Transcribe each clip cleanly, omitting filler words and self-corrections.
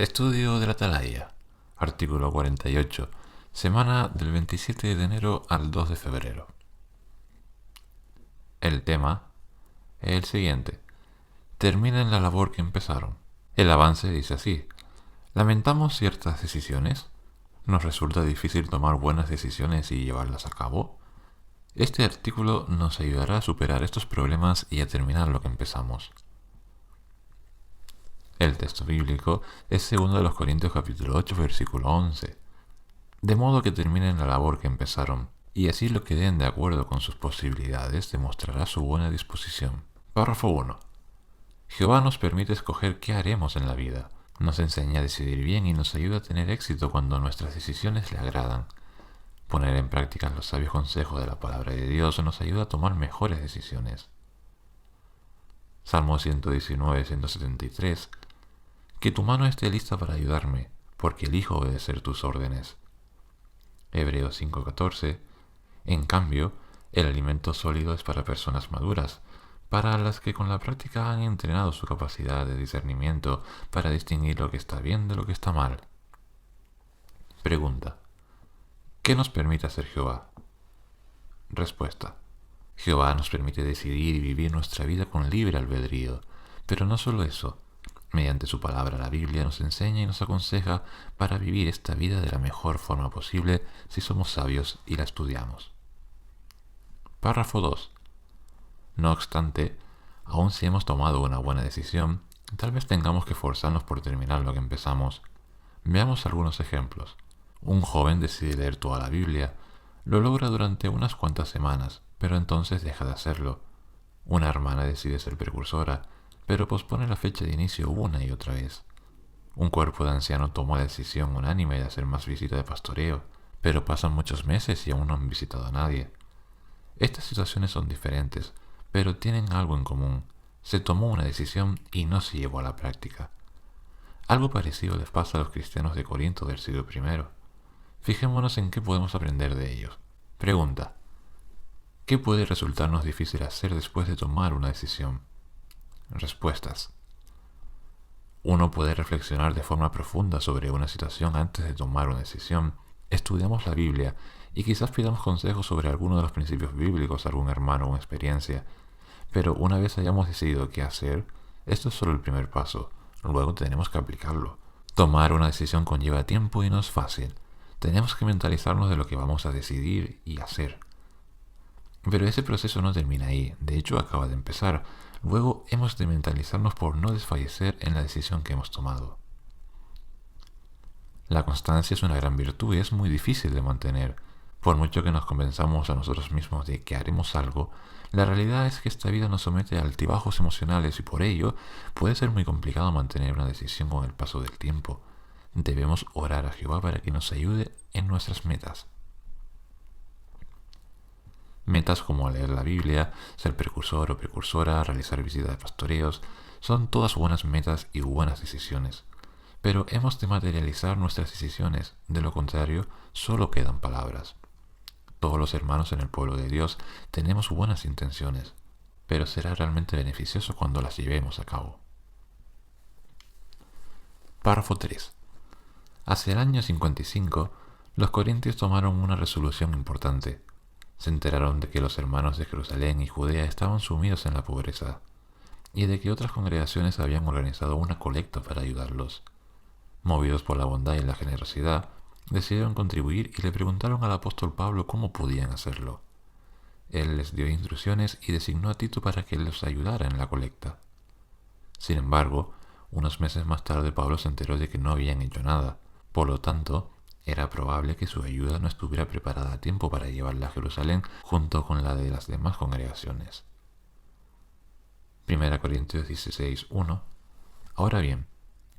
Estudio de la Atalaya, artículo 48, semana del 27 de enero al 2 de febrero. El tema es el siguiente: terminen la labor que empezaron. El avance dice así: lamentamos ciertas decisiones. ¿Nos resulta difícil tomar buenas decisiones y llevarlas a cabo? Este artículo nos ayudará a superar estos problemas y a terminar lo que empezamos. El texto bíblico es 2 Corintios capítulo 8, versículo 11. De modo que terminen la labor que empezaron, y así lo que den de acuerdo con sus posibilidades demostrará su buena disposición. Párrafo 1. Jehová nos permite escoger qué haremos en la vida. Nos enseña a decidir bien y nos ayuda a tener éxito cuando nuestras decisiones le agradan. Poner en práctica los sabios consejos de la palabra de Dios nos ayuda a tomar mejores decisiones. Salmo 119, 173. Que tu mano esté lista para ayudarme, porque elijo obedecer tus órdenes. Hebreos 5:14. En cambio, el alimento sólido es para personas maduras, para las que con la práctica han entrenado su capacidad de discernimiento para distinguir lo que está bien de lo que está mal. Pregunta: ¿qué nos permite hacer Jehová? Respuesta: Jehová nos permite decidir y vivir nuestra vida con libre albedrío, pero no solo eso. Mediante su palabra, la Biblia nos enseña y nos aconseja para vivir esta vida de la mejor forma posible si somos sabios y la estudiamos. Párrafo 2. No obstante, aun si hemos tomado una buena decisión, tal vez tengamos que forzarnos por terminar lo que empezamos. Veamos algunos ejemplos. Un joven decide leer toda la Biblia. Lo logra durante unas cuantas semanas, pero entonces deja de hacerlo. Una hermana decide ser precursora, pero pospone la fecha de inicio una y otra vez. Un cuerpo de anciano tomó la decisión unánime de hacer más visitas de pastoreo, pero pasan muchos meses y aún no han visitado a nadie. Estas situaciones son diferentes, pero tienen algo en común. Se tomó una decisión y no se llevó a la práctica. Algo parecido les pasa a los cristianos de Corinto del siglo I. Fijémonos en qué podemos aprender de ellos. Pregunta: ¿qué puede resultarnos difícil hacer después de tomar una decisión? Respuestas: uno puede reflexionar de forma profunda sobre una situación antes de tomar una decisión. Estudiamos la Biblia y quizás pidamos consejos sobre alguno de los principios bíblicos a algún hermano o experiencia. Pero una vez hayamos decidido qué hacer, esto es solo el primer paso. Luego tenemos que aplicarlo. Tomar una decisión conlleva tiempo y no es fácil. Tenemos que mentalizarnos de lo que vamos a decidir y hacer. Pero ese proceso no termina ahí. De hecho, acaba de empezar. Luego hemos de mentalizarnos por no desfallecer en la decisión que hemos tomado. La constancia es una gran virtud y es muy difícil de mantener. Por mucho que nos convenzamos a nosotros mismos de que haremos algo, la realidad es que esta vida nos somete a altibajos emocionales y por ello puede ser muy complicado mantener una decisión con el paso del tiempo. Debemos orar a Jehová para que nos ayude en nuestras metas. Metas como leer la Biblia, ser precursor o precursora, realizar visitas de pastoreos, son todas buenas metas y buenas decisiones. Pero hemos de materializar nuestras decisiones, de lo contrario, solo quedan palabras. Todos los hermanos en el pueblo de Dios tenemos buenas intenciones, pero será realmente beneficioso cuando las llevemos a cabo. Párrafo 3. Hacia el año 55, los corintios tomaron una resolución importante. Se enteraron de que los hermanos de Jerusalén y Judea estaban sumidos en la pobreza, y de que otras congregaciones habían organizado una colecta para ayudarlos. Movidos por la bondad y la generosidad, decidieron contribuir y le preguntaron al apóstol Pablo cómo podían hacerlo. Él les dio instrucciones y designó a Tito para que los ayudara en la colecta. Sin embargo, unos meses más tarde Pablo se enteró de que no habían hecho nada. Por lo tanto, era probable que su ayuda no estuviera preparada a tiempo para llevarla a Jerusalén junto con la de las demás congregaciones. 1 Corintios 16:1. Ahora bien,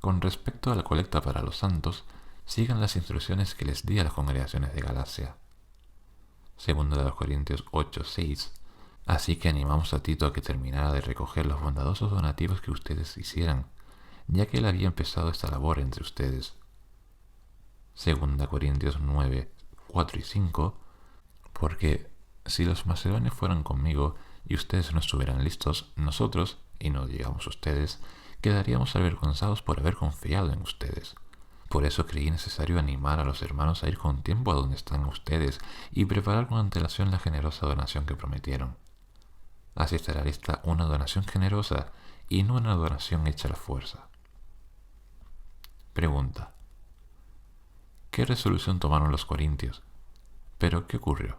con respecto a la colecta para los santos, sigan las instrucciones que les di a las congregaciones de Galacia. 2 Corintios 8:6. Así que animamos a Tito a que terminara de recoger los bondadosos donativos que ustedes hicieran, ya que él había empezado esta labor entre ustedes. 2 Corintios 9:4 y 5. Porque si los macedonios fueran conmigo y ustedes no estuvieran listos, nosotros, y no digamos ustedes, quedaríamos avergonzados por haber confiado en ustedes. Por eso creí necesario animar a los hermanos a ir con tiempo a donde están ustedes y preparar con antelación la generosa donación que prometieron. Así estará lista una donación generosa y no una donación hecha a la fuerza. Pregunta: ¿qué resolución tomaron los corintios? ¿Pero qué ocurrió?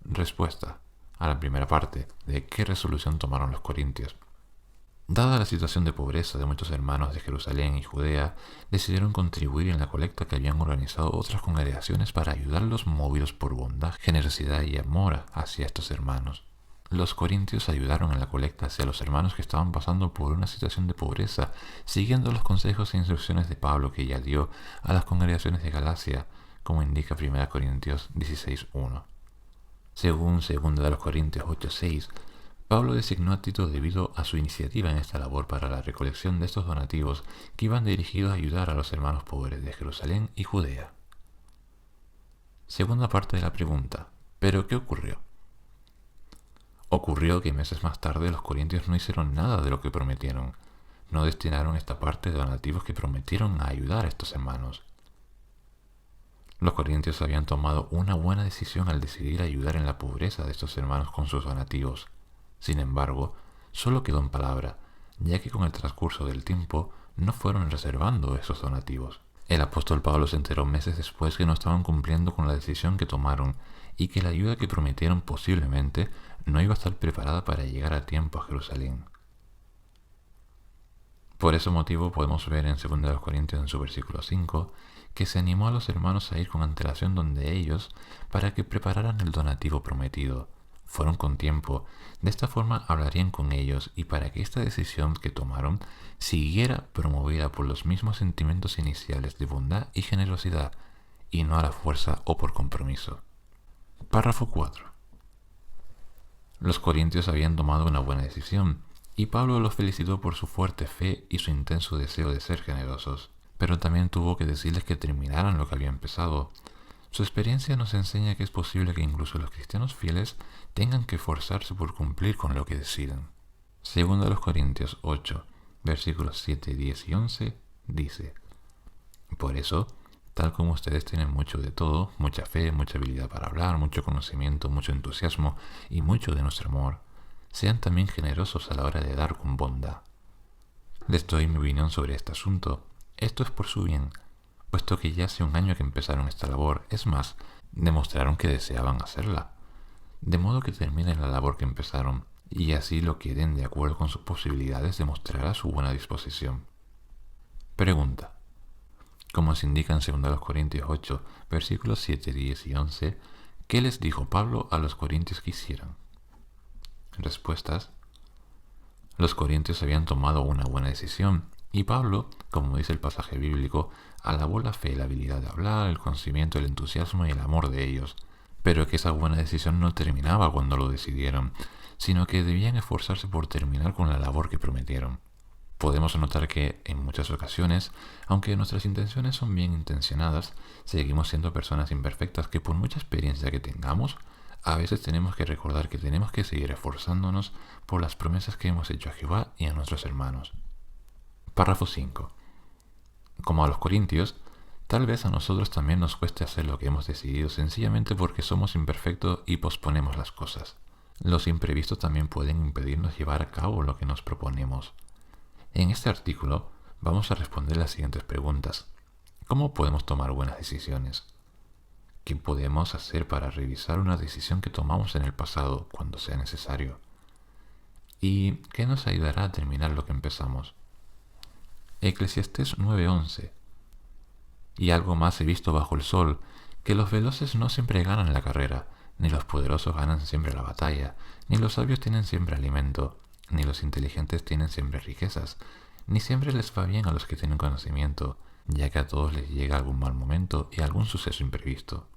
Respuesta a la primera parte de ¿qué resolución tomaron los corintios? Dada la situación de pobreza de muchos hermanos de Jerusalén y Judea, decidieron contribuir en la colecta que habían organizado otras congregaciones para ayudarlos, movidos por bondad, generosidad y amor hacia estos hermanos. Los corintios ayudaron en la colecta hacia los hermanos que estaban pasando por una situación de pobreza, siguiendo los consejos e instrucciones de Pablo que ya dio a las congregaciones de Galacia, como indica 1 Corintios 16:1. Según 2 Corintios 8:6, Pablo designó a Tito debido a su iniciativa en esta labor para la recolección de estos donativos que iban dirigidos a ayudar a los hermanos pobres de Jerusalén y Judea. Segunda parte de la pregunta: ¿pero qué ocurrió? Ocurrió que meses más tarde los corintios no hicieron nada de lo que prometieron. No destinaron esta parte de donativos que prometieron a ayudar a estos hermanos. Los corintios habían tomado una buena decisión al decidir ayudar en la pobreza de estos hermanos con sus donativos. Sin embargo, solo quedó en palabra, ya que con el transcurso del tiempo no fueron reservando esos donativos. El apóstol Pablo se enteró meses después que no estaban cumpliendo con la decisión que tomaron y que la ayuda que prometieron posiblemente no iba a estar preparada para llegar a tiempo a Jerusalén. Por ese motivo podemos ver en 2 Corintios en su versículo 5 que se animó a los hermanos a ir con antelación donde ellos para que prepararan el donativo prometido. Fueron con tiempo, de esta forma hablarían con ellos y para que esta decisión que tomaron siguiera promovida por los mismos sentimientos iniciales de bondad y generosidad y no a la fuerza o por compromiso. Párrafo 4. Los corintios habían tomado una buena decisión y Pablo los felicitó por su fuerte fe y su intenso deseo de ser generosos, pero también tuvo que decirles que terminaran lo que había empezado. Su experiencia nos enseña que es posible que incluso los cristianos fieles tengan que esforzarse por cumplir con lo que deciden. Segundo a los Corintios 8, versículos 7, 10 y 11, dice: por eso, tal como ustedes tienen mucho de todo, mucha fe, mucha habilidad para hablar, mucho conocimiento, mucho entusiasmo y mucho de nuestro amor, sean también generosos a la hora de dar con bondad. Les doy mi opinión sobre este asunto. Esto es por su bien, puesto que ya hace un año que empezaron esta labor. Es más, demostraron que deseaban hacerla. De modo que terminen la labor que empezaron, y así lo que den de acuerdo con sus posibilidades demostrará su buena disposición. Pregunta: como se indica en 2 Corintios 8, versículos 7, 10 y 11, ¿qué les dijo Pablo a los corintios que hicieran? Respuestas: los corintios habían tomado una buena decisión, y Pablo, como dice el pasaje bíblico, alabó la fe, la habilidad de hablar, el conocimiento, el entusiasmo y el amor de ellos, pero que esa buena decisión no terminaba cuando lo decidieron, sino que debían esforzarse por terminar con la labor que prometieron. Podemos notar que, en muchas ocasiones, aunque nuestras intenciones son bien intencionadas, seguimos siendo personas imperfectas que por mucha experiencia que tengamos, a veces tenemos que recordar que tenemos que seguir esforzándonos por las promesas que hemos hecho a Jehová y a nuestros hermanos. Párrafo 5. Como a los corintios, tal vez a nosotros también nos cueste hacer lo que hemos decidido sencillamente porque somos imperfectos y posponemos las cosas. Los imprevistos también pueden impedirnos llevar a cabo lo que nos proponemos. En este artículo vamos a responder las siguientes preguntas. ¿Cómo podemos tomar buenas decisiones? ¿Qué podemos hacer para revisar una decisión que tomamos en el pasado cuando sea necesario? ¿Y qué nos ayudará a terminar lo que empezamos? Eclesiastés 9:11. Y algo más he visto bajo el sol, que los veloces no siempre ganan la carrera, ni los poderosos ganan siempre la batalla, ni los sabios tienen siempre alimento, ni los inteligentes tienen siempre riquezas, ni siempre les va bien a los que tienen conocimiento, ya que a todos les llega algún mal momento y algún suceso imprevisto.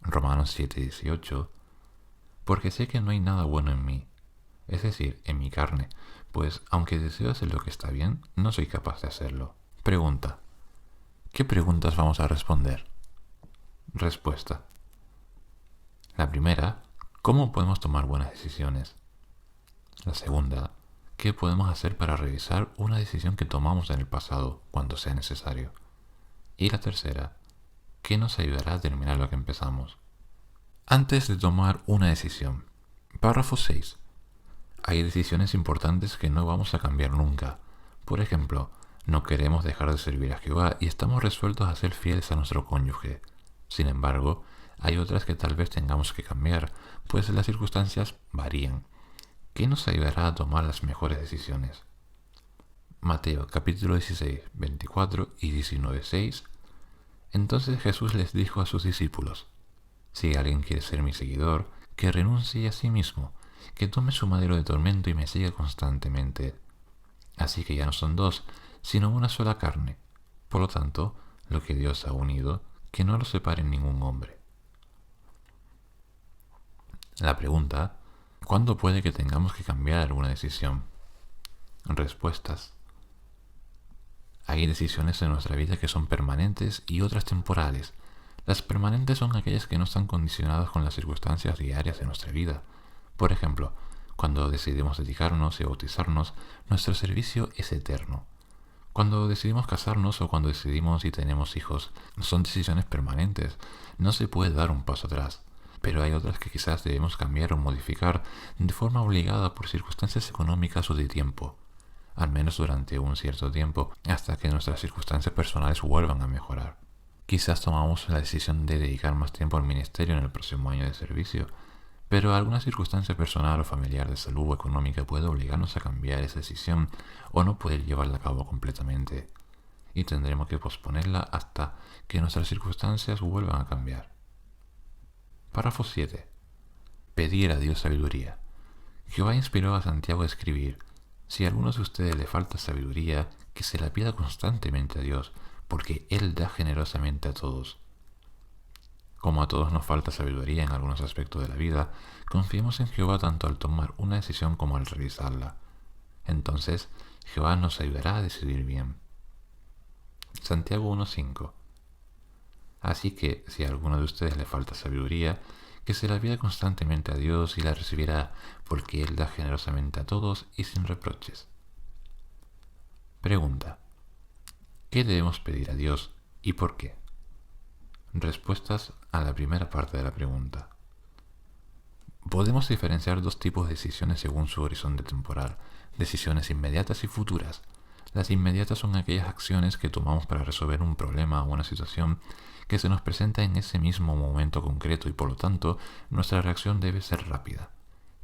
Romanos 7:18. Porque sé que no hay nada bueno en mí, es decir, en mi carne, pues aunque deseo hacer lo que está bien, no soy capaz de hacerlo. Pregunta: ¿qué preguntas vamos a responder? Respuesta: la primera, ¿cómo podemos tomar buenas decisiones? La segunda, ¿qué podemos hacer para revisar una decisión que tomamos en el pasado cuando sea necesario? Y la tercera, ¿qué nos ayudará a terminar lo que empezamos? Antes de tomar una decisión. Párrafo 6. Hay decisiones importantes que no vamos a cambiar nunca. Por ejemplo, no queremos dejar de servir a Jehová y estamos resueltos a ser fieles a nuestro cónyuge. Sin embargo, hay otras que tal vez tengamos que cambiar, pues las circunstancias varían. ¿Qué nos ayudará a tomar las mejores decisiones? Mateo capítulo 16, 24 y 19, 6. Entonces Jesús les dijo a sus discípulos: si alguien quiere ser mi seguidor, que renuncie a sí mismo, que tome su madero de tormento y me siga constantemente. Así que ya no son dos, sino una sola carne. Por lo tanto, lo que Dios ha unido, que no lo separe ningún hombre. La pregunta: ¿cuándo puede que tengamos que cambiar alguna decisión? Respuestas: hay decisiones en nuestra vida que son permanentes y otras temporales. Las permanentes son aquellas que no están condicionadas con las circunstancias diarias de nuestra vida. Por ejemplo, cuando decidimos dedicarnos y bautizarnos, nuestro servicio es eterno. Cuando decidimos casarnos o cuando decidimos y tenemos hijos, son decisiones permanentes. No se puede dar un paso atrás. Pero hay otras que quizás debemos cambiar o modificar de forma obligada por circunstancias económicas o de tiempo, al menos durante un cierto tiempo, hasta que nuestras circunstancias personales vuelvan a mejorar. Quizás tomamos la decisión de dedicar más tiempo al ministerio en el próximo año de servicio, pero alguna circunstancia personal o familiar de salud o económica puede obligarnos a cambiar esa decisión o no poder llevarla a cabo completamente, y tendremos que posponerla hasta que nuestras circunstancias vuelvan a cambiar. Párrafo 7. Pedir a Dios sabiduría. Jehová inspiró a Santiago a escribir: si a alguno de ustedes le falta sabiduría, que se la pida constantemente a Dios, porque Él da generosamente a todos. Como a todos nos falta sabiduría en algunos aspectos de la vida, confiemos en Jehová tanto al tomar una decisión como al realizarla. Entonces, Jehová nos ayudará a decidir bien. Santiago 1:5. Así que, si a alguno de ustedes le falta sabiduría, que se la pida constantemente a Dios y la recibirá, porque Él da generosamente a todos y sin reproches. Pregunta: ¿qué debemos pedir a Dios y por qué? Respuestas a la primera parte de la pregunta. Podemos diferenciar dos tipos de decisiones según su horizonte temporal: decisiones inmediatas y futuras. Las inmediatas son aquellas acciones que tomamos para resolver un problema o una situación que se nos presenta en ese mismo momento concreto y por lo tanto nuestra reacción debe ser rápida.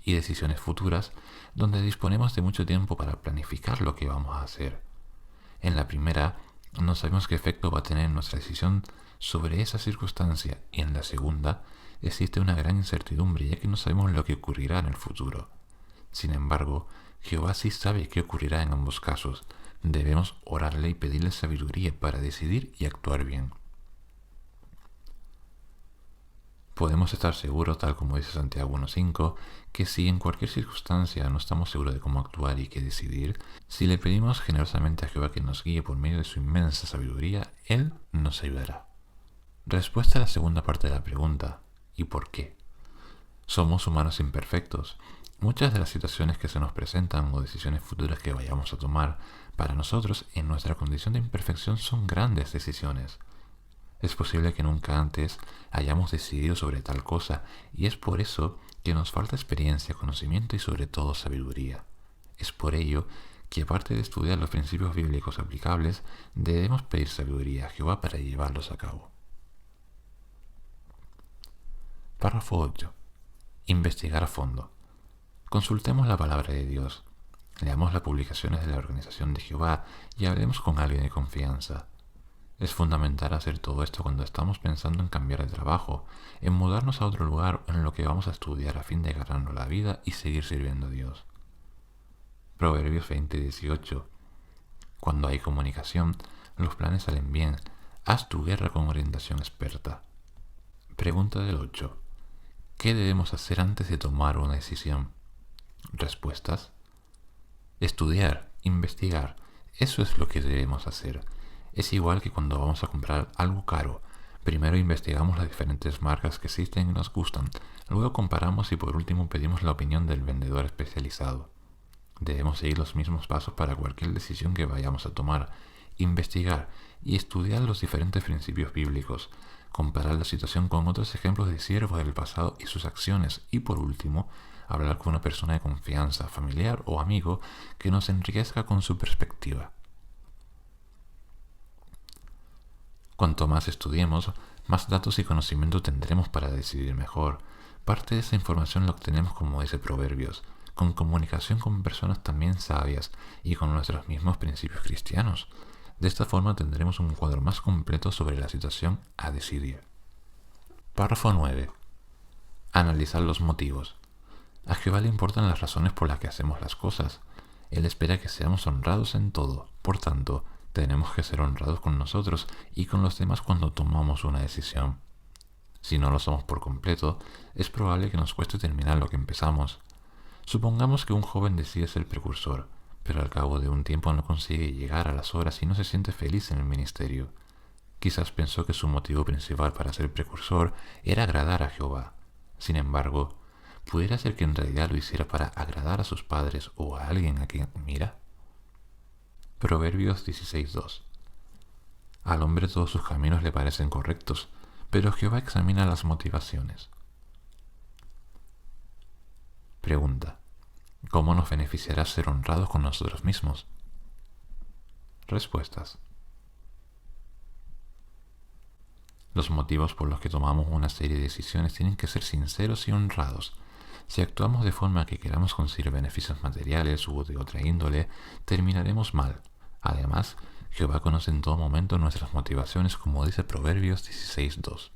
Y decisiones futuras, donde disponemos de mucho tiempo para planificar lo que vamos a hacer. En la primera, no sabemos qué efecto va a tener nuestra decisión sobre esa circunstancia, y en la segunda, existe una gran incertidumbre ya que no sabemos lo que ocurrirá en el futuro. Sin embargo, Jehová sí sabe qué ocurrirá en ambos casos. Debemos orarle y pedirle sabiduría para decidir y actuar bien. Podemos estar seguros, tal como dice Santiago 1:5, que si en cualquier circunstancia no estamos seguros de cómo actuar y qué decidir, si le pedimos generosamente a Jehová que nos guíe por medio de su inmensa sabiduría, Él nos ayudará. Respuesta a la segunda parte de la pregunta: ¿y por qué? Somos humanos imperfectos. Muchas de las situaciones que se nos presentan o decisiones futuras que vayamos a tomar, para nosotros, en nuestra condición de imperfección, son grandes decisiones. Es posible que nunca antes hayamos decidido sobre tal cosa, y es por eso que nos falta experiencia, conocimiento y sobre todo sabiduría. Es por ello que, aparte de estudiar los principios bíblicos aplicables, debemos pedir sabiduría a Jehová para llevarlos a cabo. Párrafo 8. Investigar a fondo. Consultemos la palabra de Dios. Leamos las publicaciones de la Organización de Jehová y hablemos con alguien de confianza. Es fundamental hacer todo esto cuando estamos pensando en cambiar de trabajo, en mudarnos a otro lugar en lo que vamos a estudiar a fin de ganarnos la vida y seguir sirviendo a Dios. Proverbios 20:18. Cuando hay comunicación, los planes salen bien. Haz tu guerra con orientación experta. Pregunta del 8. ¿Qué debemos hacer antes de tomar una decisión? Respuestas: estudiar, investigar. Eso es lo que debemos hacer. Es igual que cuando vamos a comprar algo caro. Primero investigamos las diferentes marcas que existen y nos gustan. Luego comparamos y por último pedimos la opinión del vendedor especializado. Debemos seguir los mismos pasos para cualquier decisión que vayamos a tomar, investigar y estudiar los diferentes principios bíblicos, comparar la situación con otros ejemplos de siervos del pasado y sus acciones, y por último, hablar con una persona de confianza, familiar o amigo que nos enriquezca con su perspectiva. Cuanto más estudiemos, más datos y conocimiento tendremos para decidir mejor. Parte de esa información la obtenemos, como dice Proverbios, con comunicación con personas también sabias y con nuestros mismos principios cristianos. De esta forma tendremos un cuadro más completo sobre la situación a decidir. Párrafo 9. Analizar los motivos. A Jehová le importan las razones por las que hacemos las cosas. Él espera que seamos honrados en todo. Por tanto, tenemos que ser honrados con nosotros y con los demás cuando tomamos una decisión. Si no lo somos por completo, es probable que nos cueste terminar lo que empezamos. Supongamos que un joven decide ser precursor, pero al cabo de un tiempo no consigue llegar a las horas y no se siente feliz en el ministerio. Quizás pensó que su motivo principal para ser precursor era agradar a Jehová. Sin embargo, ¿pudiera ser que en realidad lo hiciera para agradar a sus padres o a alguien a quien mira? Proverbios 16:2. Al hombre todos sus caminos le parecen correctos, pero Jehová examina las motivaciones. Pregunta: ¿cómo nos beneficiará ser honrados con nosotros mismos? Respuestas: los motivos por los que tomamos una serie de decisiones tienen que ser sinceros y honrados. Si actuamos de forma que queramos conseguir beneficios materiales u de otra índole, terminaremos mal. Además, Jehová conoce en todo momento nuestras motivaciones, como dice Proverbios 16:2.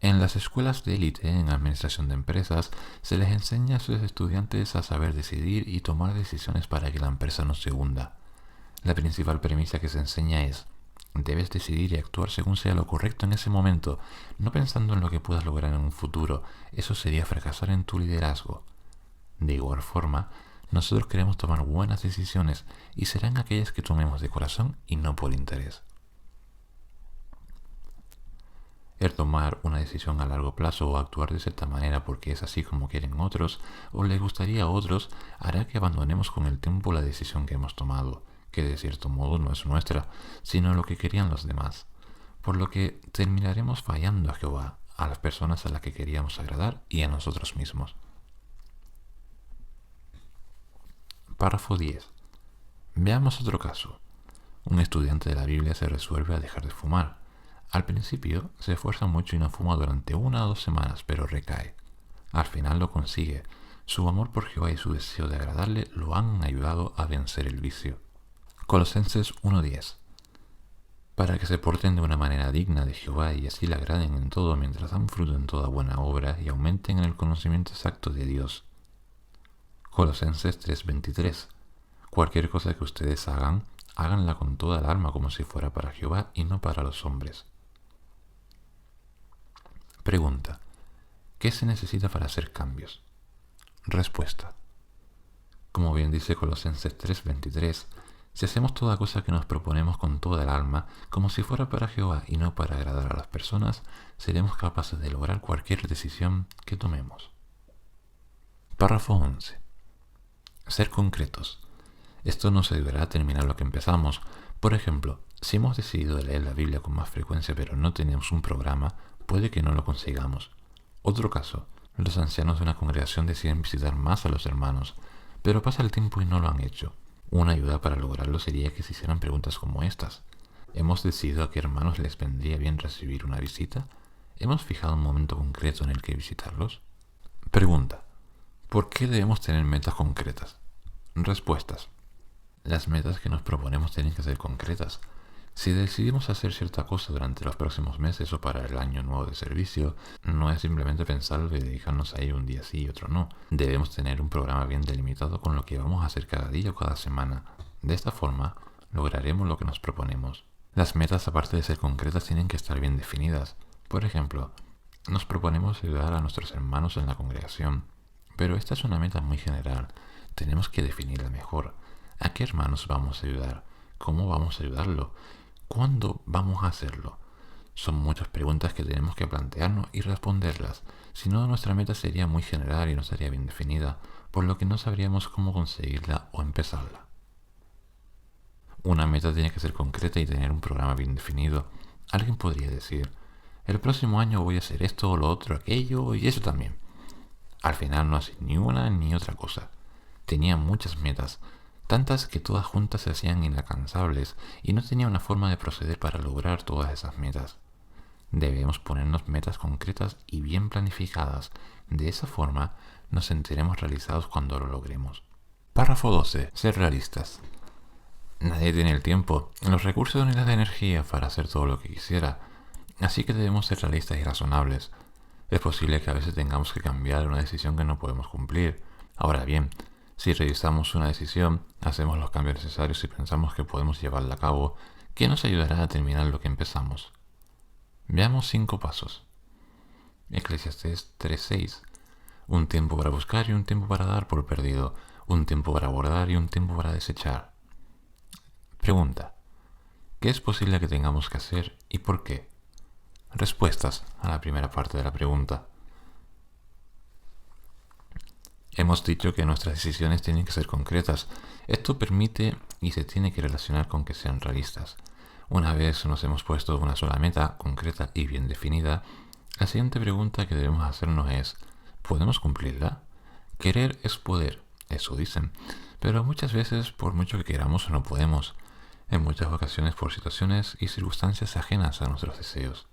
En las escuelas de élite en administración de empresas, se les enseña a sus estudiantes a saber decidir y tomar decisiones para que la empresa no se hunda. La principal premisa que se enseña es: debes decidir y actuar según sea lo correcto en ese momento, no pensando en lo que puedas lograr en un futuro. Eso sería fracasar en tu liderazgo. De igual forma, nosotros queremos tomar buenas decisiones y serán aquellas que tomemos de corazón y no por interés. El tomar una decisión a largo plazo o actuar de cierta manera porque es así como quieren otros o les gustaría a otros hará que abandonemos con el tiempo la decisión que hemos tomado, que de cierto modo no es nuestra, sino lo que querían los demás, por lo que terminaremos fallando a Jehová, a las personas a las que queríamos agradar y a nosotros mismos. Párrafo 10. Veamos otro caso. Un estudiante de la Biblia se resuelve a dejar de fumar. Al principio se esfuerza mucho y no fuma durante 1 o 2 semanas, pero recae. Al final lo consigue. Su amor por Jehová y su deseo de agradarle lo han ayudado a vencer el vicio. Colosenses 1:10. Para que se porten de una manera digna de Jehová y así le agraden en todo mientras dan fruto en toda buena obra y aumenten en el conocimiento exacto de Dios. Colosenses 3:23. Cualquier cosa que ustedes hagan, háganla con toda el alma como si fuera para Jehová y no para los hombres. Pregunta: ¿qué se necesita para hacer cambios? Respuesta: como bien dice Colosenses 3:23, si hacemos toda cosa que nos proponemos con toda el alma, como si fuera para Jehová y no para agradar a las personas, seremos capaces de lograr cualquier decisión que tomemos. Párrafo 11. Ser concretos. Esto nos ayudará a terminar lo que empezamos. Por ejemplo, si hemos decidido leer la Biblia con más frecuencia pero no tenemos un programa, puede que no lo consigamos. Otro caso: los ancianos de una congregación deciden visitar más a los hermanos, pero pasa el tiempo y no lo han hecho. Una ayuda para lograrlo sería que se hicieran preguntas como estas: ¿hemos decidido a qué hermanos les vendría bien recibir una visita? ¿Hemos fijado un momento concreto en el que visitarlos? Pregunta: ¿por qué debemos tener metas concretas? Respuestas: las metas que nos proponemos tienen que ser concretas. Si decidimos hacer cierta cosa durante los próximos meses o para el año nuevo de servicio, no es simplemente pensarlo y dedicarnos a ello un día sí y otro no. Debemos tener un programa bien delimitado con lo que vamos a hacer cada día o cada semana. De esta forma, lograremos lo que nos proponemos. Las metas, aparte de ser concretas, tienen que estar bien definidas. Por ejemplo, nos proponemos ayudar a nuestros hermanos en la congregación, pero esta es una meta muy general. Tenemos que definirla mejor. ¿A qué hermanos vamos a ayudar? ¿Cómo vamos a ayudarlo? ¿Cuándo vamos a hacerlo? Son muchas preguntas que tenemos que plantearnos y responderlas. Si no, nuestra meta sería muy general y no estaría bien definida. por lo que no sabríamos cómo conseguirla o empezarla. Una meta tiene que ser concreta y tener un programa bien definido. Alguien podría decir, el próximo año voy a hacer esto, lo otro, aquello y eso también. Al final no hace ni una ni otra cosa. Tenía muchas metas, tantas que todas juntas se hacían inalcanzables y no tenía una forma de proceder para lograr todas esas metas. Debemos ponernos metas concretas y bien planificadas. De esa forma nos sentiremos realizados cuando lo logremos. Párrafo 12. Ser realistas. Nadie tiene el tiempo, los recursos ni la energía para hacer todo lo que quisiera, así que debemos ser realistas y razonables. Es posible que a veces tengamos que cambiar una decisión que no podemos cumplir. Ahora bien, si revisamos una decisión, hacemos los cambios necesarios y pensamos que podemos llevarla a cabo, ¿qué nos ayudará a terminar lo que empezamos? Veamos 5 pasos. Eclesiastés 3:6. Un tiempo para buscar y un tiempo para dar por perdido, un tiempo para guardar y un tiempo para desechar. Pregunta. ¿Qué es posible que tengamos que hacer y por qué? Respuestas a la primera parte de la pregunta. Hemos dicho que nuestras decisiones tienen que ser concretas. Esto permite y se tiene que relacionar con que sean realistas. Una vez nos hemos puesto una sola meta concreta y bien definida, la siguiente pregunta que debemos hacernos es, ¿podemos cumplirla? Querer es poder, eso dicen, pero muchas veces por mucho que queramos no podemos. En muchas ocasiones por situaciones y circunstancias ajenas a nuestros deseos.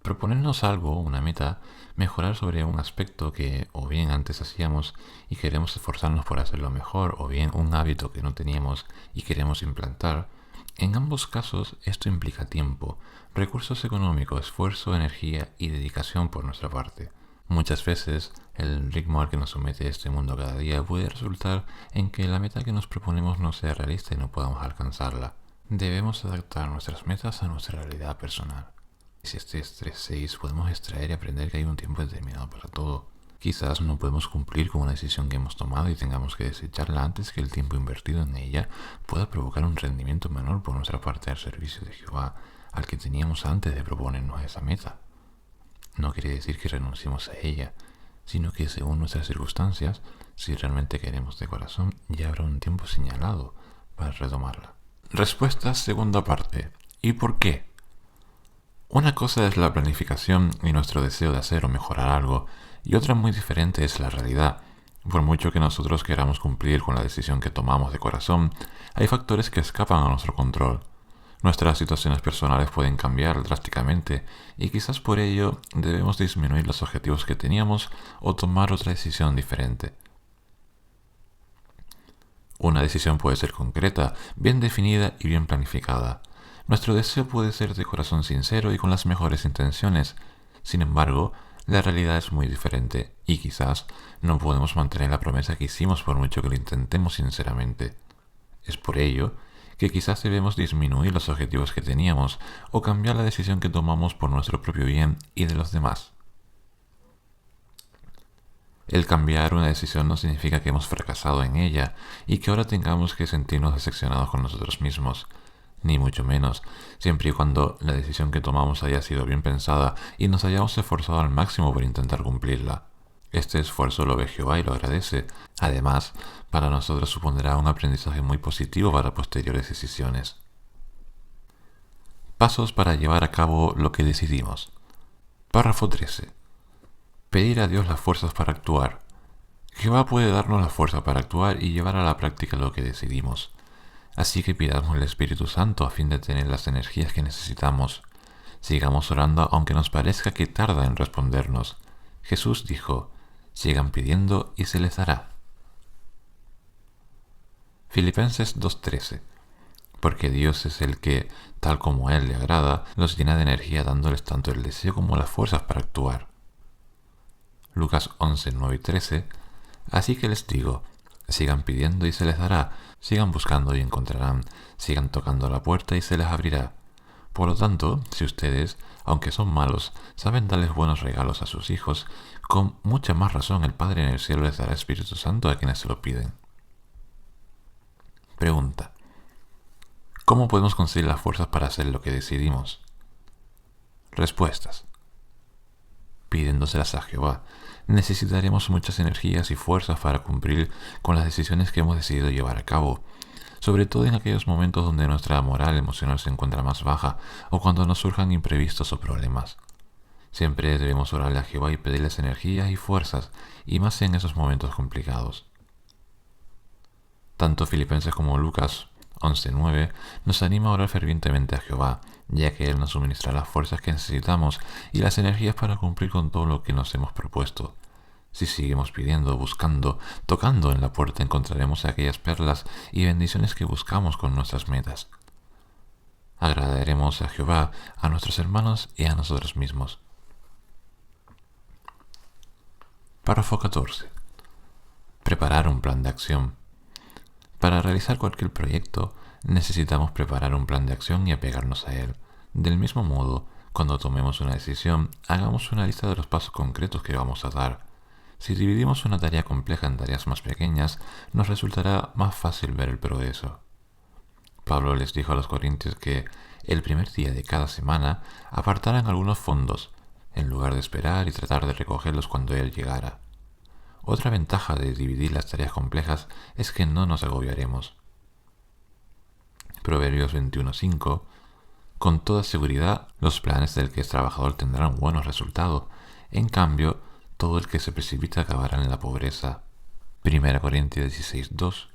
Proponernos algo, una meta, mejorar sobre un aspecto que o bien antes hacíamos y queremos esforzarnos por hacerlo mejor, o bien un hábito que no teníamos y queremos implantar, en ambos casos esto implica tiempo, recursos económicos, esfuerzo, energía y dedicación por nuestra parte. Muchas veces, el ritmo al que nos somete este mundo cada día puede resultar en que la meta que nos proponemos no sea realista y no podamos alcanzarla. Debemos adaptar nuestras metas a nuestra realidad personal. Si este es 3.6, podemos extraer y aprender que hay un tiempo determinado para todo. Quizás no podemos cumplir con una decisión que hemos tomado y tengamos que desecharla antes que el tiempo invertido en ella pueda provocar un rendimiento menor por nuestra parte al servicio de Jehová, al que teníamos antes de proponernos esa meta. No quiere decir que renunciemos a ella, sino que según nuestras circunstancias, si realmente queremos de corazón, ya habrá un tiempo señalado para retomarla. Respuesta segunda parte. ¿Y por qué? Una cosa es la planificación y nuestro deseo de hacer o mejorar algo, y otra muy diferente es la realidad. Por mucho que nosotros queramos cumplir con la decisión que tomamos de corazón, hay factores que escapan a nuestro control. Nuestras situaciones personales pueden cambiar drásticamente y quizás por ello debemos disminuir los objetivos que teníamos o tomar otra decisión diferente. Una decisión puede ser concreta, bien definida y bien planificada. Nuestro deseo puede ser de corazón sincero y con las mejores intenciones. Sin embargo, la realidad es muy diferente y quizás no podemos mantener la promesa que hicimos por mucho que lo intentemos sinceramente. Es por ello que quizás debemos disminuir los objetivos que teníamos o cambiar la decisión que tomamos por nuestro propio bien y de los demás. El cambiar una decisión no significa que hemos fracasado en ella y que ahora tengamos que sentirnos decepcionados con nosotros mismos, ni mucho menos, siempre y cuando la decisión que tomamos haya sido bien pensada y nos hayamos esforzado al máximo por intentar cumplirla. Este esfuerzo lo ve Jehová y lo agradece. Además, para nosotros supondrá un aprendizaje muy positivo para posteriores decisiones. Pasos para llevar a cabo lo que decidimos. Párrafo 13. Pedir a Dios las fuerzas para actuar. Jehová puede darnos la fuerza para actuar y llevar a la práctica lo que decidimos. Así que pidamos al Espíritu Santo a fin de tener las energías que necesitamos. Sigamos orando aunque nos parezca que tarda en respondernos. Jesús dijo, sigan pidiendo y se les dará. Filipenses 2:13. Porque Dios es el que, tal como a Él le agrada, los llena de energía dándoles tanto el deseo como las fuerzas para actuar. Lucas 11:9-13. Así que les digo, sigan pidiendo y se les dará, sigan buscando y encontrarán, sigan tocando la puerta y se les abrirá. Por lo tanto, si ustedes, aunque son malos, saben darles buenos regalos a sus hijos, con mucha más razón el Padre en el cielo les dará Espíritu Santo a quienes se lo piden. Pregunta. ¿Cómo podemos conseguir las fuerzas para hacer lo que decidimos? Respuestas. pidiéndoselas a Jehová. Necesitaremos muchas energías y fuerzas para cumplir con las decisiones que hemos decidido llevar a cabo, sobre todo en aquellos momentos donde nuestra moral emocional se encuentra más baja o cuando nos surjan imprevistos o problemas. Siempre debemos orarle a Jehová y pedirles energías y fuerzas, y más en esos momentos complicados. Tanto Filipenses como Lucas 11:9 nos anima a orar fervientemente a Jehová, ya que Él nos suministrará las fuerzas que necesitamos y las energías para cumplir con todo lo que nos hemos propuesto. Si seguimos pidiendo, buscando, tocando en la puerta, encontraremos aquellas perlas y bendiciones que buscamos con nuestras metas. Agradaremos a Jehová, a nuestros hermanos y a nosotros mismos. Párrafo 14. Preparar un plan de acción. Para realizar cualquier proyecto, necesitamos preparar un plan de acción y apegarnos a él. Del mismo modo, cuando tomemos una decisión, hagamos una lista de los pasos concretos que vamos a dar. Si dividimos una tarea compleja en tareas más pequeñas, nos resultará más fácil ver el progreso. Pablo les dijo a los corintios que el primer día de cada semana apartaran algunos fondos, en lugar de esperar y tratar de recogerlos cuando él llegara. Otra ventaja de dividir las tareas complejas es que no nos agobiaremos. Proverbios 21:5. Con toda seguridad, los planes del que es trabajador tendrán buenos resultados. En cambio, todo el que se precipita acabará en la pobreza. 1 Corintios 16:2.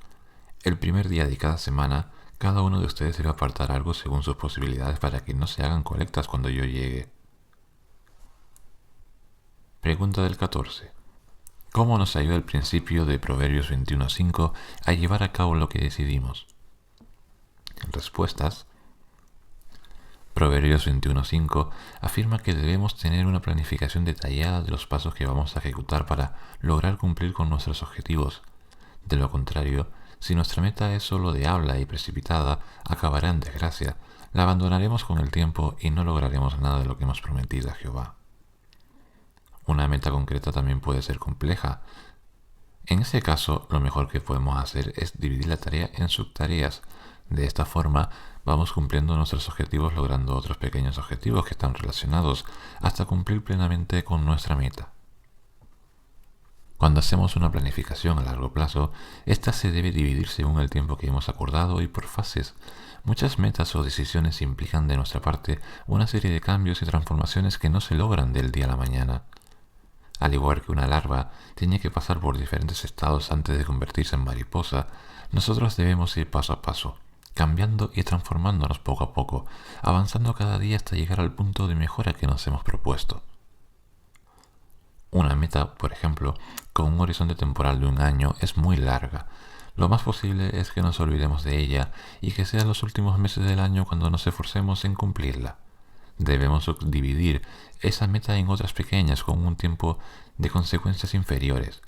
El primer día de cada semana, cada uno de ustedes debe apartar algo según sus posibilidades para que no se hagan colectas cuando yo llegue. Pregunta del 14. ¿Cómo nos ayuda el principio de Proverbios 21:5 a llevar a cabo lo que decidimos? Respuestas. Proverbios 21:5 afirma que debemos tener una planificación detallada de los pasos que vamos a ejecutar para lograr cumplir con nuestros objetivos. De lo contrario, si nuestra meta es solo de habla y precipitada, acabará en desgracia, la abandonaremos con el tiempo y no lograremos nada de lo que hemos prometido a Jehová. Una meta concreta también puede ser compleja. En ese caso, lo mejor que podemos hacer es dividir la tarea en subtareas. De esta forma, vamos cumpliendo nuestros objetivos logrando otros pequeños objetivos que están relacionados hasta cumplir plenamente con nuestra meta. Cuando hacemos una planificación a largo plazo, esta se debe dividir según el tiempo que hemos acordado y por fases. Muchas metas o decisiones implican de nuestra parte una serie de cambios y transformaciones que no se logran del día a la mañana. Al igual que una larva tiene que pasar por diferentes estados antes de convertirse en mariposa, nosotros debemos ir paso a paso, cambiando y transformándonos poco a poco, avanzando cada día hasta llegar al punto de mejora que nos hemos propuesto. Una meta, por ejemplo, con un horizonte temporal de 1 año es muy larga. Lo más posible es que nos olvidemos de ella y que sean los últimos meses del año cuando nos esforcemos en cumplirla. Debemos subdividir esa meta en otras pequeñas con un tiempo de consecuencias inferiores.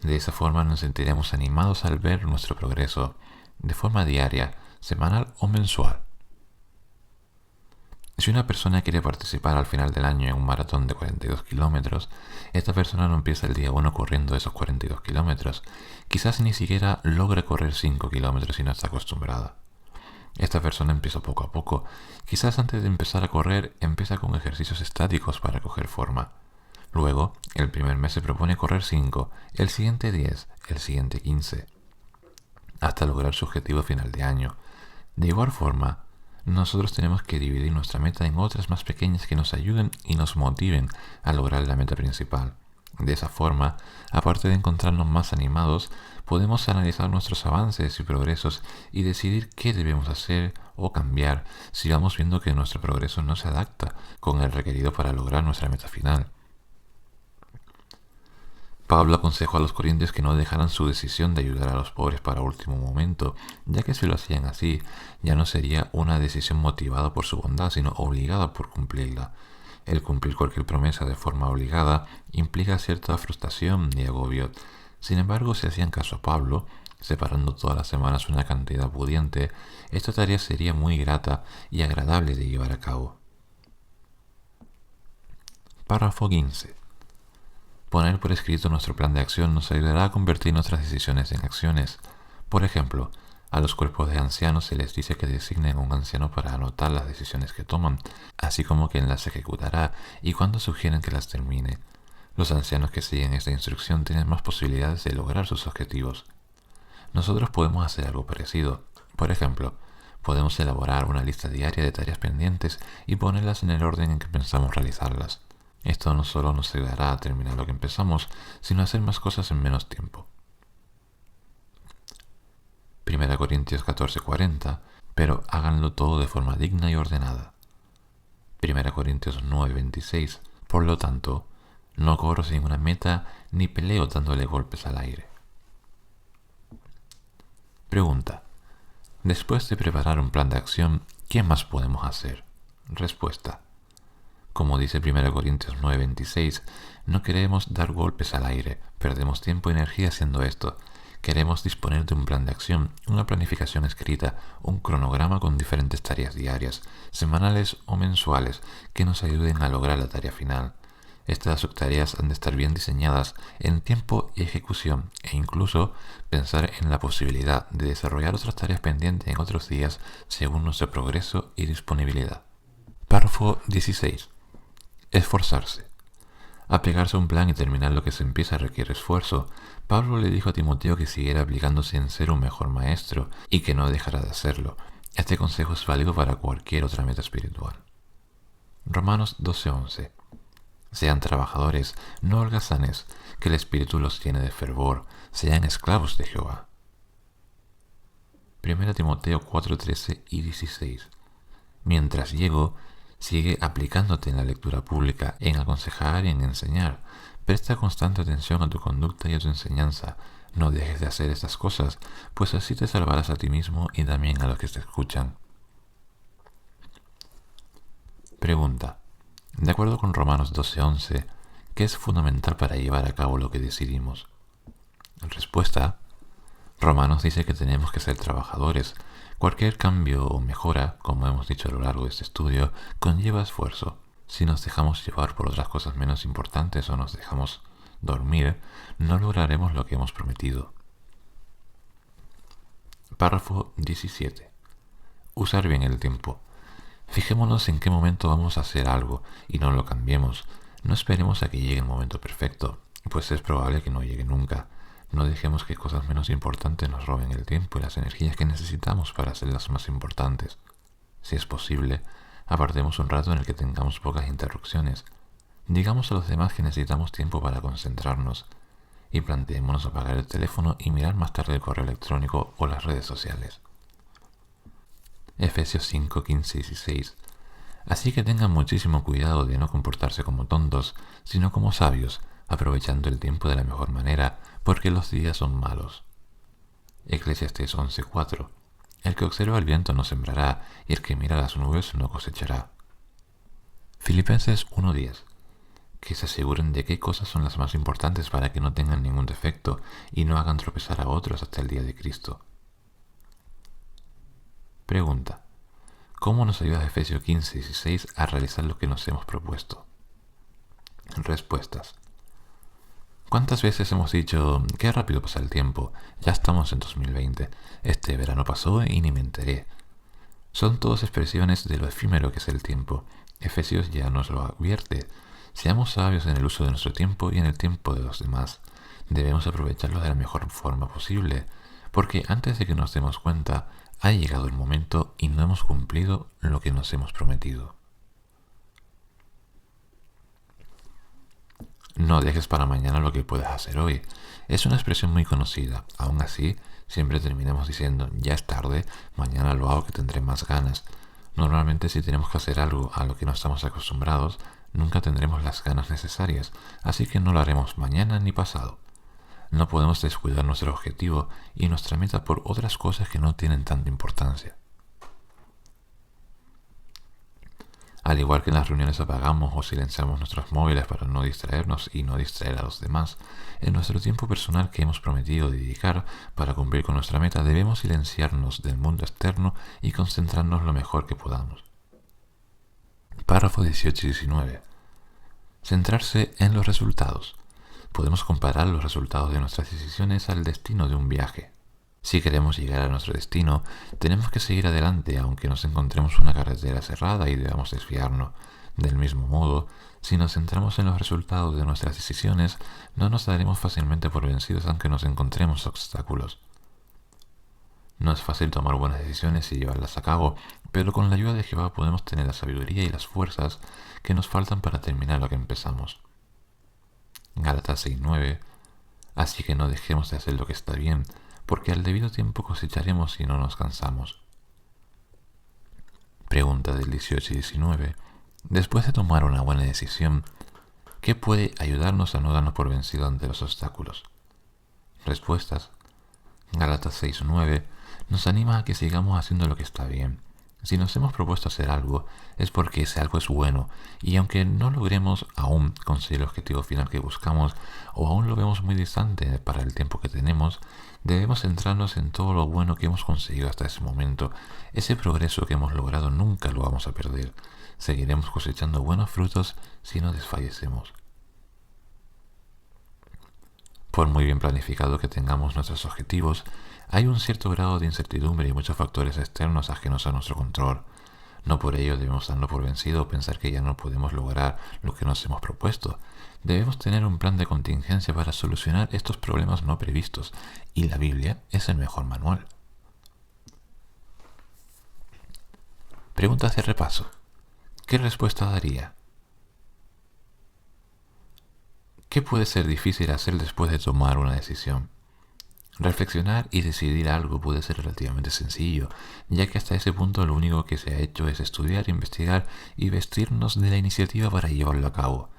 De esa forma nos sentiremos animados al ver nuestro progreso, de forma diaria, semanal o mensual. Si una persona quiere participar al final del año en un maratón de 42 kilómetros, esta persona no empieza el día 1 corriendo esos 42 kilómetros. Quizás ni siquiera logra correr 5 kilómetros si no está acostumbrada. Esta persona empieza poco a poco. Quizás antes de empezar a correr, empieza con ejercicios estáticos para coger forma. Luego, el primer mes se propone correr 5, el siguiente 10, el siguiente 15, hasta lograr su objetivo final de año. De igual forma, nosotros tenemos que dividir nuestra meta en otras más pequeñas que nos ayuden y nos motiven a lograr la meta principal. De esa forma, aparte de encontrarnos más animados, podemos analizar nuestros avances y progresos y decidir qué debemos hacer o cambiar si vamos viendo que nuestro progreso no se adapta con el requerido para lograr nuestra meta final. Pablo aconsejó a los corintios que no dejaran su decisión de ayudar a los pobres para último momento, ya que si lo hacían así, ya no sería una decisión motivada por su bondad, sino obligada por cumplirla. El cumplir cualquier promesa de forma obligada implica cierta frustración y agobio. Sin embargo, si hacían caso a Pablo, separando todas las semanas una cantidad pudiente, esta tarea sería muy grata y agradable de llevar a cabo. Párrafo 15. Poner por escrito nuestro plan de acción nos ayudará a convertir nuestras decisiones en acciones. Por ejemplo, A los cuerpos de ancianos se les dice que designen un anciano para anotar las decisiones que toman, así como quien las ejecutará y cuándo sugieren que las termine. Los ancianos que siguen esta instrucción tienen más posibilidades de lograr sus objetivos. Nosotros podemos hacer algo parecido. Por ejemplo, podemos elaborar una lista diaria de tareas pendientes y ponerlas en el orden en que pensamos realizarlas. Esto no solo nos ayudará a terminar lo que empezamos, sino a hacer más cosas en menos tiempo. 1 Corintios 14:40, pero háganlo todo de forma digna y ordenada. 1 Corintios 9:26, por lo tanto, no corro sin una meta ni peleo dándole golpes al aire. Pregunta: después de preparar un plan de acción, ¿qué más podemos hacer? Respuesta: como dice 1 Corintios 9:26, no queremos dar golpes al aire, perdemos tiempo y energía haciendo esto. Queremos disponer de un plan de acción, una planificación escrita, un cronograma con diferentes tareas diarias, semanales o mensuales, que nos ayuden a lograr la tarea final. Estas subtareas han de estar bien diseñadas en tiempo y ejecución, e incluso pensar en la posibilidad de desarrollar otras tareas pendientes en otros días según nuestro progreso y disponibilidad. Párrafo 16. Esforzarse. Apegarse a un plan y terminar lo que se empieza requiere esfuerzo. Pablo le dijo a Timoteo que siguiera aplicándose en ser un mejor maestro y que no dejara de hacerlo. Este consejo es válido para cualquier otra meta espiritual. Romanos 12:11. Sean trabajadores, no holgazanes, que el Espíritu los llene de fervor, sean esclavos de Jehová. 1 Timoteo 4:13 y 16. Mientras llego, sigue aplicándote en la lectura pública, en aconsejar y en enseñar. Presta constante atención a tu conducta y a tu enseñanza. No dejes de hacer estas cosas, pues así te salvarás a ti mismo y también a los que te escuchan. Pregunta: de acuerdo con Romanos 12:11, ¿qué es fundamental para llevar a cabo lo que decidimos? Respuesta: Romanos dice que tenemos que ser trabajadores. Cualquier cambio o mejora, como hemos dicho a lo largo de este estudio, conlleva esfuerzo. Si nos dejamos llevar por otras cosas menos importantes o nos dejamos dormir, no lograremos lo que hemos prometido. Párrafo 17. Usar bien el tiempo. Fijémonos en qué momento vamos a hacer algo y no lo cambiemos. No esperemos a que llegue el momento perfecto, pues es probable que no llegue nunca. No dejemos que cosas menos importantes nos roben el tiempo y las energías que necesitamos para hacerlas más importantes. Si es posible, apartemos un rato en el que tengamos pocas interrupciones. Digamos a los demás que necesitamos tiempo para concentrarnos y planteémonos apagar el teléfono y mirar más tarde el correo electrónico o las redes sociales. Efesios 5:15 y 16. Así que tengan muchísimo cuidado de no comportarse como tontos, sino como sabios, aprovechando el tiempo de la mejor manera, porque los días son malos. Eclesiastés 11:4. El que observa el viento no sembrará, y el que mira las nubes no cosechará. Filipenses 1:10. Que se aseguren de qué cosas son las más importantes para que no tengan ningún defecto y no hagan tropezar a otros hasta el día de Cristo. Pregunta: ¿cómo nos ayuda Efesios 15:16 a realizar lo que nos hemos propuesto? Respuestas: ¿cuántas veces hemos dicho, qué rápido pasa el tiempo, ya estamos en 2020, este verano pasó y ni me enteré? Son todas expresiones de lo efímero que es el tiempo. Efesios ya nos lo advierte. Seamos sabios en el uso de nuestro tiempo y en el tiempo de los demás. Debemos aprovecharlo de la mejor forma posible, porque antes de que nos demos cuenta, ha llegado el momento y no hemos cumplido lo que nos hemos prometido. No dejes para mañana lo que puedas hacer hoy. Es una expresión muy conocida. Aún así, siempre terminamos diciendo, ya es tarde, mañana lo hago que tendré más ganas. Normalmente si tenemos que hacer algo a lo que no estamos acostumbrados, nunca tendremos las ganas necesarias, así que no lo haremos mañana ni pasado. No podemos descuidar nuestro objetivo y nuestra meta por otras cosas que no tienen tanta importancia. Al igual que en las reuniones apagamos o silenciamos nuestros móviles para no distraernos y no distraer a los demás, en nuestro tiempo personal que hemos prometido dedicar para cumplir con nuestra meta debemos silenciarnos del mundo externo y concentrarnos lo mejor que podamos. Párrafo 18 y 19. Centrarse en los resultados. Podemos comparar los resultados de nuestras decisiones al destino de un viaje. Si queremos llegar a nuestro destino, tenemos que seguir adelante aunque nos encontremos una carretera cerrada y debamos desviarnos. Del mismo modo, si nos centramos en los resultados de nuestras decisiones, no nos daremos fácilmente por vencidos aunque nos encontremos obstáculos. No es fácil tomar buenas decisiones y llevarlas a cabo, pero con la ayuda de Jehová podemos tener la sabiduría y las fuerzas que nos faltan para terminar lo que empezamos. Gálatas 6:9. Así que no dejemos de hacer lo que está bien, porque al debido tiempo cosecharemos si no nos cansamos. Pregunta del 18 y 19. Después de tomar una buena decisión, ¿qué puede ayudarnos a no darnos por vencido ante los obstáculos? Respuestas. Gálatas 6:9 nos anima a que sigamos haciendo lo que está bien. Si nos hemos propuesto hacer algo, es porque ese algo es bueno, y aunque no logremos aún conseguir el objetivo final que buscamos, o aún lo vemos muy distante para el tiempo que tenemos, debemos centrarnos en todo lo bueno que hemos conseguido hasta ese momento. Ese progreso que hemos logrado nunca lo vamos a perder. Seguiremos cosechando buenos frutos si no desfallecemos. Por muy bien planificado que tengamos nuestros objetivos, hay un cierto grado de incertidumbre y muchos factores externos ajenos a nuestro control. No por ello debemos darnos por vencido o pensar que ya no podemos lograr lo que nos hemos propuesto. Debemos tener un plan de contingencia para solucionar estos problemas no previstos, y la Biblia es el mejor manual. Preguntas de repaso. ¿Qué respuesta daría? ¿Qué puede ser difícil hacer después de tomar una decisión? Reflexionar y decidir algo puede ser relativamente sencillo, ya que hasta ese punto lo único que se ha hecho es estudiar, investigar y vestirnos de la iniciativa para llevarlo a cabo.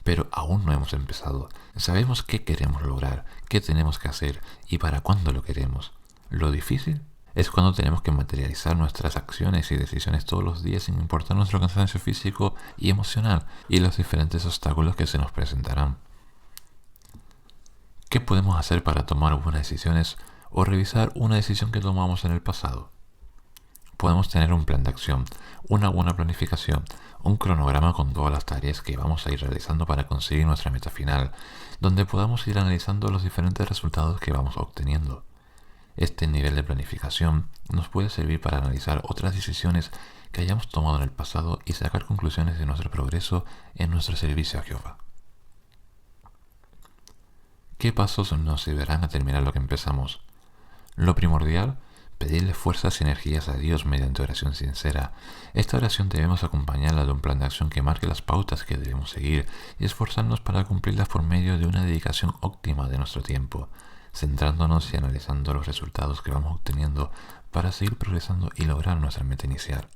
Pero aún no hemos empezado. Sabemos qué queremos lograr, qué tenemos que hacer y para cuándo lo queremos. Lo difícil es cuando tenemos que materializar nuestras acciones y decisiones todos los días sin importar nuestro cansancio físico y emocional y los diferentes obstáculos que se nos presentarán. ¿Qué podemos hacer para tomar buenas decisiones o revisar una decisión que tomamos en el pasado? Podemos tener un plan de acción, una buena planificación, un cronograma con todas las tareas que vamos a ir realizando para conseguir nuestra meta final, donde podamos ir analizando los diferentes resultados que vamos obteniendo. Este nivel de planificación nos puede servir para analizar otras decisiones que hayamos tomado en el pasado y sacar conclusiones de nuestro progreso en nuestro servicio a Jehová. ¿Qué pasos nos ayudarán a terminar lo que empezamos? Lo primordial, pedirle fuerzas y energías a Dios mediante oración sincera. Esta oración debemos acompañarla de un plan de acción que marque las pautas que debemos seguir y esforzarnos para cumplirlas por medio de una dedicación óptima de nuestro tiempo, centrándonos y analizando los resultados que vamos obteniendo para seguir progresando y lograr nuestra meta inicial.